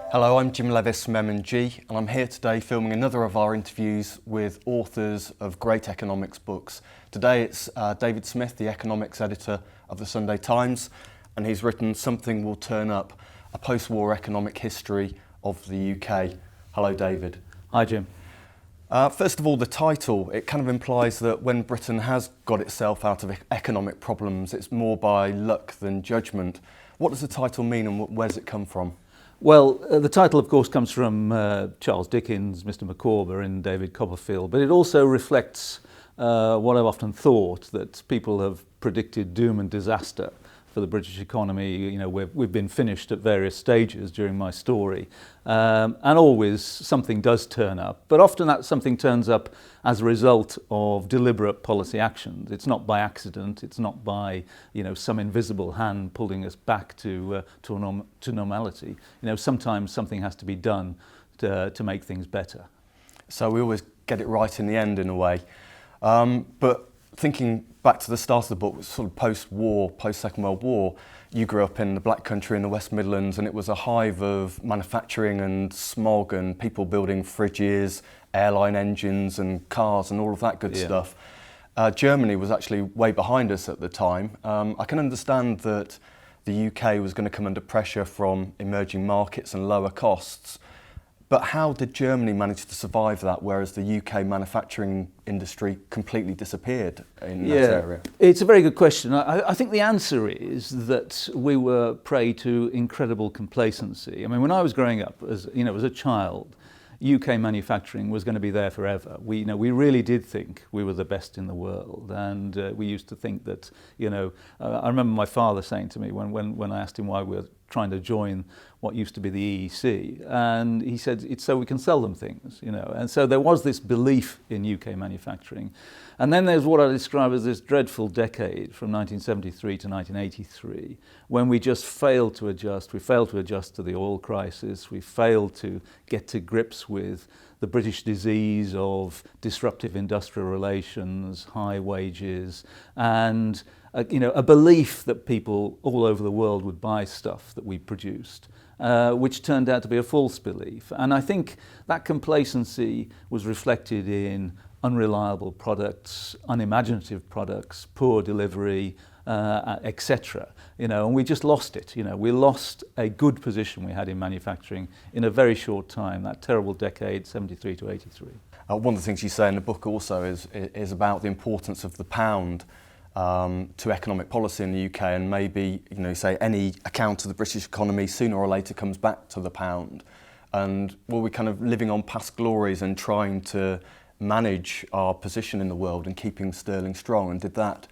Hello, I'm Jim Leaviss from M&G, and I'm here today filming another of our interviews with authors of great economics books. Today it's David Smith, the economics editor of the Sunday Times, and he's written Something Will Turn Up, a post-war economic history of the UK. Hello, David. Hi, Jim. First of all, the title, it kind of implies that when Britain has got itself out of economic problems, it's more by luck than judgment. What does the title mean and where does it come from? Well, the title, of course, comes from Charles Dickens Mr Micawber in David Copperfield, but it also reflects what I've often thought, that people have predicted doom and disaster for the British economy. You know, we've been finished at various stages during my story, and always something does turn up, but often that something turns up as a result of deliberate policy actions. It's not by accident, it's not by, you know, some invisible hand pulling us back to normality. You know, sometimes something has to be done to make things better. So we always get it right in the end, in a way. But thinking back to the start of the book, sort of post-war, post-Second World War, you grew up in the Black Country in the West Midlands, and it was a hive of manufacturing and smog and people building fridges, airline engines and cars and all of that good stuff. Germany was actually way behind us at the time. I can understand that the UK was going to come under pressure from emerging markets and lower costs. But how did Germany manage to survive that, whereas the UK manufacturing industry completely disappeared in that area? It's a very good question. I think the answer is that we were prey to incredible complacency. I mean, when I was growing up, as a child, UK manufacturing was going to be there forever. We really did think we were the best in the world, and we used to think that, I remember my father saying to me when I asked him why we were trying to join what used to be the EEC, and he said it's so we can sell them things, and so there was this belief in UK manufacturing. And then there's what I describe as this dreadful decade from 1973 to 1983, when we just failed to adjust. We failed to adjust to the oil crisis. We failed to get to grips with the British disease of disruptive industrial relations, high wages, and a belief that people all over the world would buy stuff that we produced, which turned out to be a false belief. And I think that complacency was reflected in unreliable products, unimaginative products, poor delivery, etc. And we just lost it. We lost a good position we had in manufacturing in a very short time, that terrible decade, 73 to 83. One of the things you say in the book also is about the importance of the pound to economic policy in the UK, and maybe, say any account of the British economy sooner or later comes back to the pound. And were we kind of living on past glories and trying to manage our position in the world and keeping sterling strong, and did that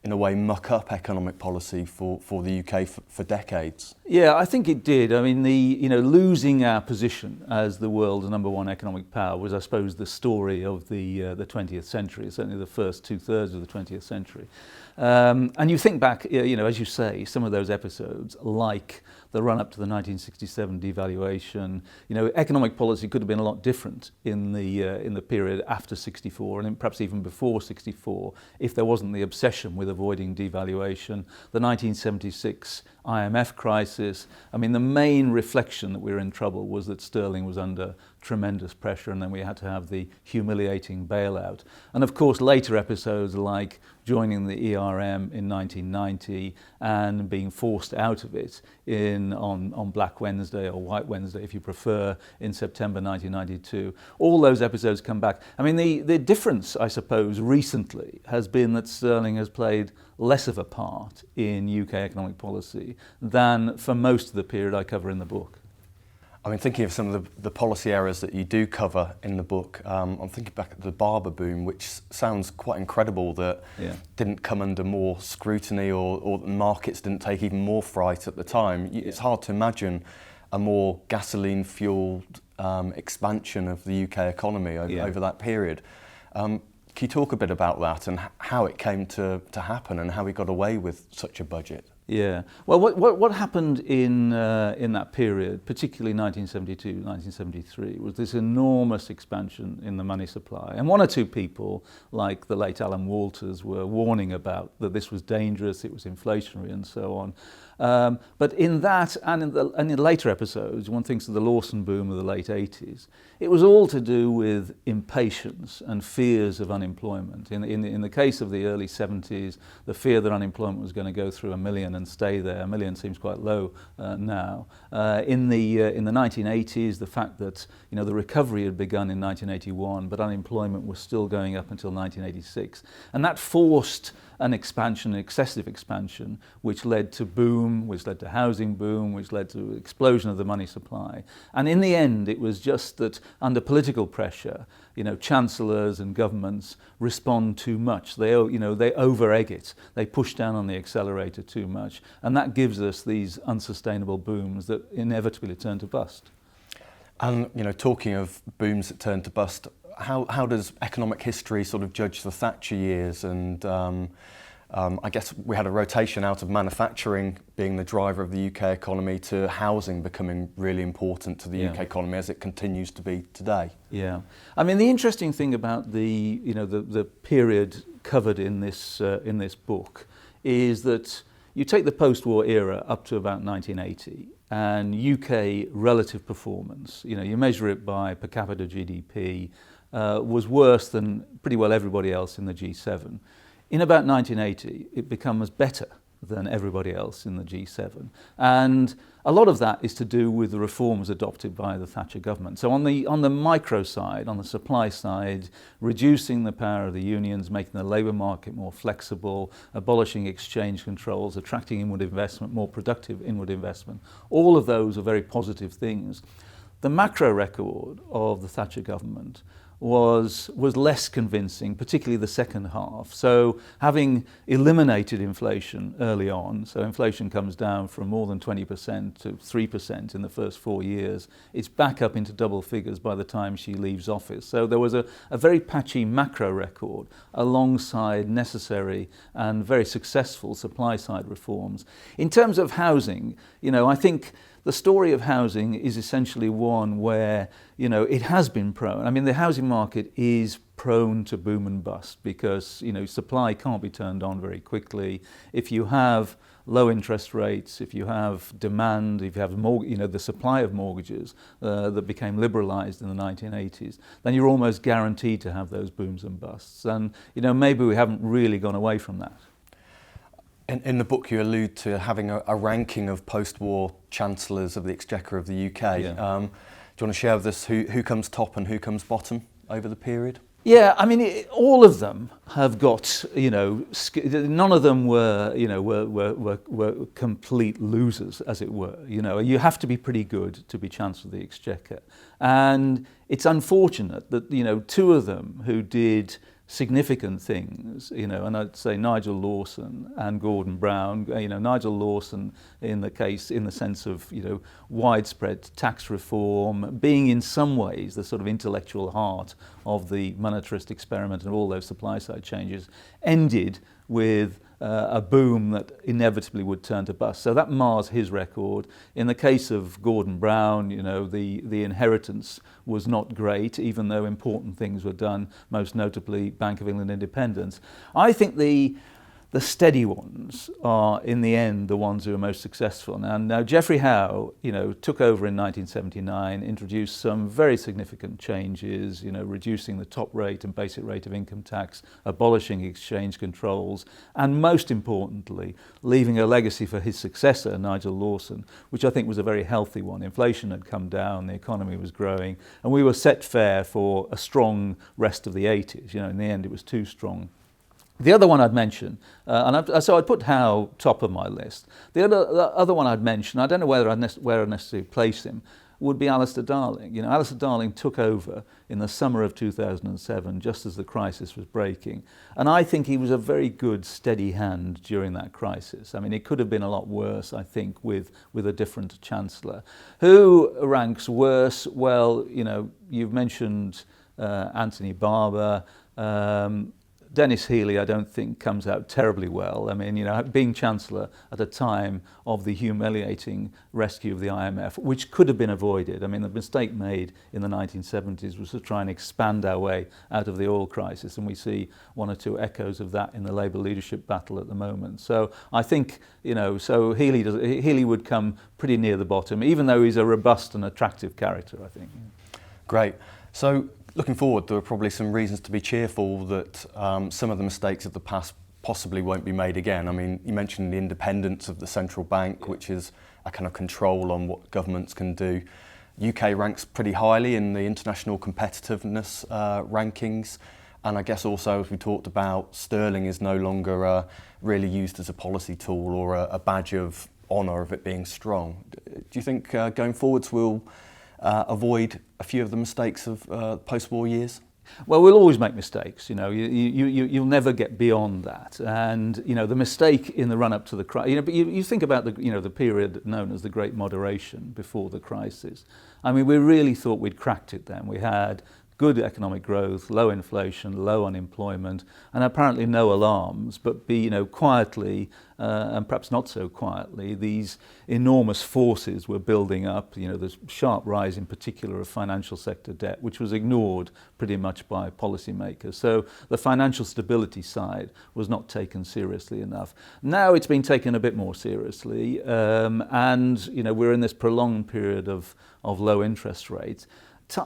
in a way muck up economic policy for the UK for decades? Yeah, I think it did. I mean, losing our position as the world's number one economic power was, I suppose, the story of the 20th century, certainly the first 2/3 of the 20th century. And you think back, as you say, some of those episodes, like the run-up to the 1967 devaluation, economic policy could have been a lot different in the period after 64, and perhaps even before 64, if there wasn't the obsession with avoiding devaluation. The 1976 IMF crisis, I mean, the main reflection that we were in trouble was that sterling was under tremendous pressure, and then we had to have the humiliating bailout. And of course, later episodes like joining the ERM in 1990 and being forced out of it on Black Wednesday, or White Wednesday if you prefer, in September 1992. All those episodes come back. I mean, the difference, I suppose, recently has been that sterling has played less of a part in UK economic policy than for most of the period I cover in the book. I mean, thinking of some of the policy areas that you do cover in the book, I'm thinking back at the Barber boom, which sounds quite incredible that didn't come under more scrutiny, or the markets didn't take even more fright at the time. It's hard to imagine a more gasoline-fueled expansion of the UK economy over that period. Can you talk a bit about that and how it came to happen and how we got away with such a budget? Yeah. Well, what happened in that period, particularly 1972, 1973, was this enormous expansion in the money supply. And one or two people, like the late Alan Walters, were warning about that this was dangerous, it was inflationary, and so on. But in that and in later episodes, one thinks of the Lawson boom of the late 80s, it was all to do with impatience and fears of unemployment. In the case of the early 70s, the fear that unemployment was going to go through 1 million and stay there. 1 million seems quite low now. In the 1980s, the fact that the recovery had begun in 1981, but unemployment was still going up until 1986, and that forced an expansion, an excessive expansion, which led to boom, which led to housing boom, which led to explosion of the money supply. And in the end, it was just that under political pressure, chancellors and governments respond too much. They over-egg it. They push down on the accelerator too much. And that gives us these unsustainable booms that inevitably turn to bust. And, talking of booms that turn to bust, how does economic history sort of judge the Thatcher years? And I guess we had a rotation out of manufacturing being the driver of the UK economy to housing becoming really important to the UK economy as it continues to be today. Yeah, I mean the interesting thing about the period covered in this book is that you take the post-war era up to about 1980. And UK relative performance, you measure it by per capita GDP, was worse than pretty well everybody else in the G7. In about 1980, it becomes better than everybody else in the G7. And a lot of that is to do with the reforms adopted by the Thatcher government. So on the micro side, on the supply side, reducing the power of the unions, making the labour market more flexible, abolishing exchange controls, attracting inward investment, more productive inward investment, all of those are very positive things. The macro record of the Thatcher government was less convincing, particularly the second half. So having eliminated inflation early on, so inflation comes down from more than 20% to 3% in the first 4 years, it's back up into double figures by the time she leaves office. So there was a very patchy macro record alongside necessary and very successful supply side reforms. In terms of housing, I think the story of housing is essentially one where, it has been prone. I mean, the housing market is prone to boom and bust because, supply can't be turned on very quickly. If you have low interest rates, if you have demand, if you have the supply of mortgages that became liberalised in the 1980s, then you're almost guaranteed to have those booms and busts. And, maybe we haven't really gone away from that. In the book, you allude to having a ranking of post-war chancellors of the Exchequer of the UK. Yeah. Do you want to share with us who comes top and who comes bottom over the period? Yeah, I mean, all of them have got, none of them were complete losers, as it were. You have to be pretty good to be Chancellor of the Exchequer. And it's unfortunate that, two of them who did significant things, and I'd say Nigel Lawson and Gordon Brown. Nigel Lawson in the sense of widespread tax reform, being in some ways the sort of intellectual heart of the monetarist experiment and all those supply side changes, ended with a boom that inevitably would turn to bust. So that mars his record. In the case of Gordon Brown, the inheritance was not great, even though important things were done, most notably Bank of England independence. I think the steady ones are, in the end, the ones who are most successful. Now Geoffrey Howe, took over in 1979, introduced some very significant changes, reducing the top rate and basic rate of income tax, abolishing exchange controls, and most importantly, leaving a legacy for his successor, Nigel Lawson, which I think was a very healthy one. Inflation had come down, the economy was growing, and we were set fair for a strong rest of the 80s. In the end, it was too strong. The other one I'd mention, so I'd put Howe top of my list. The other one I'd mention, I don't know where I'd necessarily place him, would be Alistair Darling. Alistair Darling took over in the summer of 2007, just as the crisis was breaking. And I think he was a very good, steady hand during that crisis. I mean, it could have been a lot worse, I think, with a different chancellor. Who ranks worse? Well, you've mentioned Anthony Barber. Dennis Healey, I don't think, comes out terribly well. I mean, you know, being Chancellor at a time of the humiliating rescue of the IMF, which could have been avoided. I mean, the mistake made in the 1970s was to try and expand our way out of the oil crisis, and we see one or two echoes of that in the Labour leadership battle at the moment. So I think, you know, so Healey would come pretty near the bottom, even though he's a robust and attractive character, I think. Great. So looking forward, there are probably some reasons to be cheerful that some of the mistakes of the past possibly won't be made again. I mean, you mentioned the independence of the central bank, which is a kind of control on what governments can do. UK ranks pretty highly in the international competitiveness rankings. And I guess also, as we talked about, sterling is no longer really used as a policy tool or a badge of honour of it being strong. Do you think going forwards we'll avoid a few of the mistakes of post-war years? Well, we'll always make mistakes. You know, you'll never get beyond that. And you know, the mistake in the run-up to the crisis. You know, but you think about the period known as the Great Moderation before the crisis. I mean, we really thought we'd cracked it then. We had good economic growth, low inflation, low unemployment, and apparently no alarms. But quietly, and perhaps not so quietly, these enormous forces were building up. You know, the sharp rise in particular of financial sector debt, which was ignored pretty much by policymakers. So the financial stability side was not taken seriously enough. Now it's been taken a bit more seriously, and you know, we're in this prolonged period of low interest rates.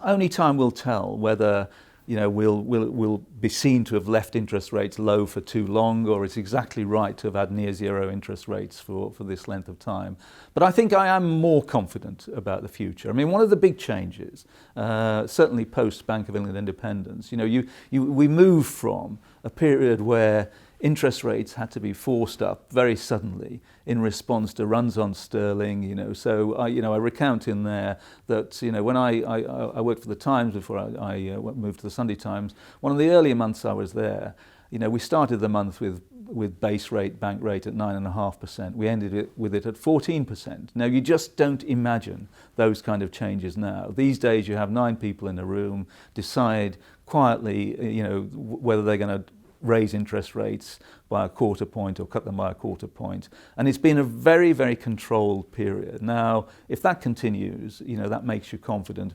Only time will tell whether, you know, we'll be seen to have left interest rates low for too long, or it's exactly right to have had near zero interest rates for this length of time. But I think I am more confident about the future. I mean, one of the big changes, certainly post Bank of England independence, you know, we moved from a period where interest rates had to be forced up very suddenly in response to runs on sterling. You know, so I recount in there that, you know, when I worked for the Times before I moved to the Sunday Times, one of the earlier months I was there, you know, we started the month with base rate, bank rate at 9.5%. We ended it with it at 14%. Now, you just don't imagine those kind of changes now. These days, you have 9 people in a room, decide quietly, you know, whether they're going to raise interest rates by a quarter point or cut them by a quarter point. And it's been a very, very controlled period. Now, if that continues, you know, that makes you confident.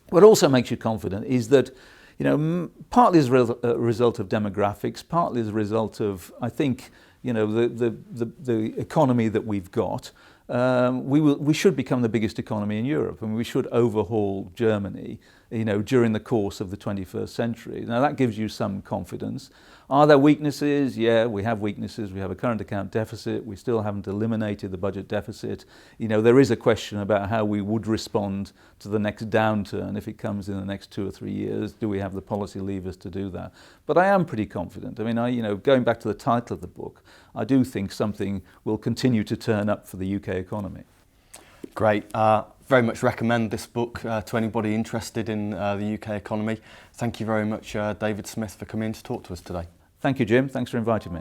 What also makes you confident is that, you know, partly as a result of demographics, partly as a result of, I think, you know, the economy that we've got, we should become the biggest economy in Europe, and we should overhaul Germany, you know, during the course of the 21st century. Now that gives you some confidence. Are there weaknesses? Yeah, we have weaknesses. We have a current account deficit. We still haven't eliminated the budget deficit. You know, there is a question about how we would respond to the next downturn if it comes in the next 2 or 3 years. Do we have the policy levers to do that? But I am pretty confident. I mean, you know, going back to the title of the book, I do think something will continue to turn up for the UK economy. Great. Very much recommend this book to anybody interested in the UK economy. Thank you very much, David Smith, for coming in to talk to us today. Thank you, Jim. Thanks for inviting me.